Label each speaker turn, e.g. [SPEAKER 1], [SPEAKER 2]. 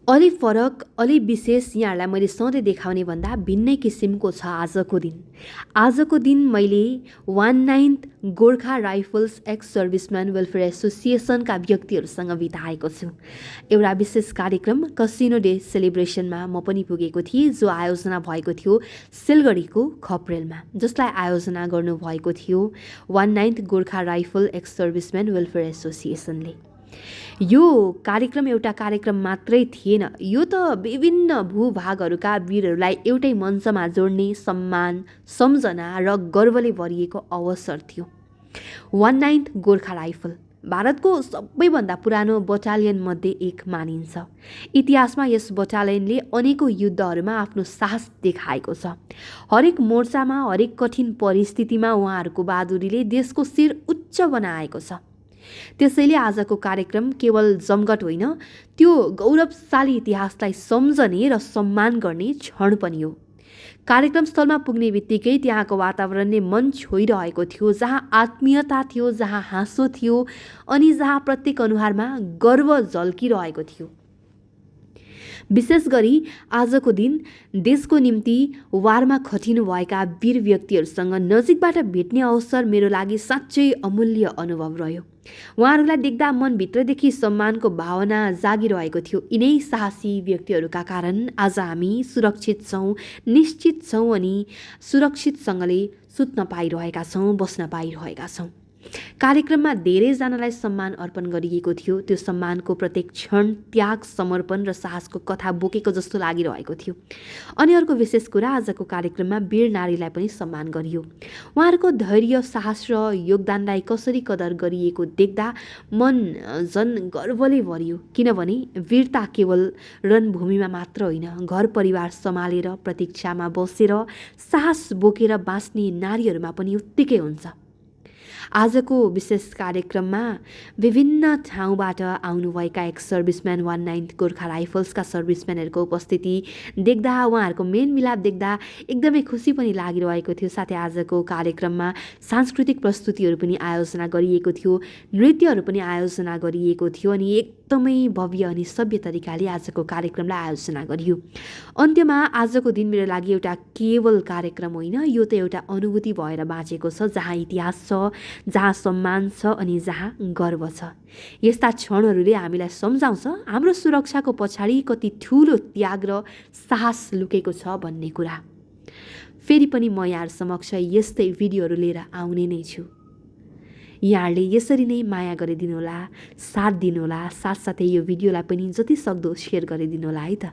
[SPEAKER 1] अलि फरक, अलि विशेष यहाँहरूलाई मैले सधैँ देखाउने भन्दा भिन्नै किसिमको छ आजको दिन। आजको दिन मैले 19th Gorkha rifles ex serviceman welfare एसोसिएसनका व्यक्तिहरूसँग बिताएको छु। एउटा विशेष कार्यक्रम कसिनो डे सेलिब्रेसनमा म पनि पुगेको थिएँ, जो आयोजना भएको थियो सिलगढीको खप्रेलमा, जसलाई आयोजना गर्नुभएको थियो 19th Gorkha rifle ex serviceman welfare एसोसिएसनले। यो कार्यक्रम एउटा कार्यक्रम मात्रै थिएन, यो त विभिन्न भूभागहरूका वीरहरूलाई एउटै मञ्चमा जोड्ने सम्मान, सम्झना र गर्वले भरिएको अवसर थियो। 19th गोर्खा राइफल भारतको सबैभन्दा पुरानो बटालियन मध्ये एक मानिन्छ। इतिहासमा यस बटालियनले अनेकौं युद्धहरूमा आफ्नो साहस देखाएको छ। हरेक मोर्चामा, हरेक कठिन परिस्थितिमा उहाँहरूको बहादुरीले देशको शिर उच्च बनाएको छ। त्यसैले आजको कार्यक्रम केवल जमघट होइन, त्यो गौरवशाली इतिहासलाई सम्झने र सम्मान गर्ने क्षण पनि हो। कार्यक्रम स्थलमा पुग्ने बित्तिकै त्यहाँको वातावरणले मन छोइरहेको थियो, जहाँ आत्मीयता थियो, जहाँ हाँसो थियो अनि जहाँ प्रत्येक अनुहारमा गर्व झल्किरहेको थियो। विशेष गरी आजको दिन देशको निम्ति वारमा खटिनुभएका वीर व्यक्तिहरूसँग नजिकबाट भेट्ने अवसर मेरो लागि साँच्चै अमूल्य अनुभव रह्यो। उहाँहरूलाई देख्दा मनभित्रदेखि सम्मानको भावना जागिरहेको थियो। यिनै साहसी व्यक्तिहरूका कारण आज हामी सुरक्षित छौँ, निश्चित छौँ अनि सुरक्षितसँगले सुत्न पाइरहेका छौँ, बस्न पाइरहेका छौँ। कार्यक्रममा धेरैजनालाई सम्मान अर्पण गरिएको थियो। त्यो सम्मानको प्रत्येक क्षण त्याग, समर्पण र साहसको कथा बोकेको जस्तो लागिरहेको थियो। अनि अर्को विशेष कुरा, आजको कार्यक्रममा वीर नारीलाई पनि सम्मान गरियो। उहाँहरूको धैर्य, साहस र योगदानलाई कसरी कदर गरिएको देख्दा मन झन् गर्वले भरियो। किनभने वीरता केवल रणभूमिमा मात्र होइन, घर परिवार सम्हालेर, प्रतीक्षामा बसेर, साहस बोकेर बाँच्ने नारीहरूमा पनि उत्तिकै हुन्छ। आजको विशेष कार्यक्रममा विभिन्न ठाउँबाट आउनुभएका एक्स सर्भिसम्यान 19th गोर्खा राइफल्सका सर्भिसम्यानहरूको उपस्थिति देख्दा, उहाँहरूको मेलमिलाप देख्दा एकदमै खुसी पनि लागिरहेको थियो। साथै आजको कार्यक्रममा सांस्कृतिक प्रस्तुतिहरू पनि आयोजना गरिएको थियो, नृत्यहरू पनि आयोजना गरिएको थियो अनि एकदमै भव्य अनि सभ्य तरिकाले आजको कार्यक्रमलाई आयोजना गरियो। अन्त्यमा आजको दिन मेरो लागि एउटा केवल कार्यक्रम होइन, यो त एउटा अनुभूति भएर बाँचेको छ, जहाँ इतिहास छ, जहाँ सम्मान छ अनि जहाँ गर्व छ। यस्ता क्षणहरूले हामीलाई सम्झाउँछ हाम्रो सुरक्षाको पछाडि कति ठुलो त्याग र साहस लुकेको छ भन्ने कुरा। फेरि पनि म यहाँहरू समक्ष यस्तै भिडियोहरू लिएर आउने नै छु। यहाँहरूले यसरी नै माया गरिदिनुहोला, साथ दिनुहोला, साथसाथै यो भिडियोलाई पनि जति सक्दो सेयर गरिदिनुहोला है त।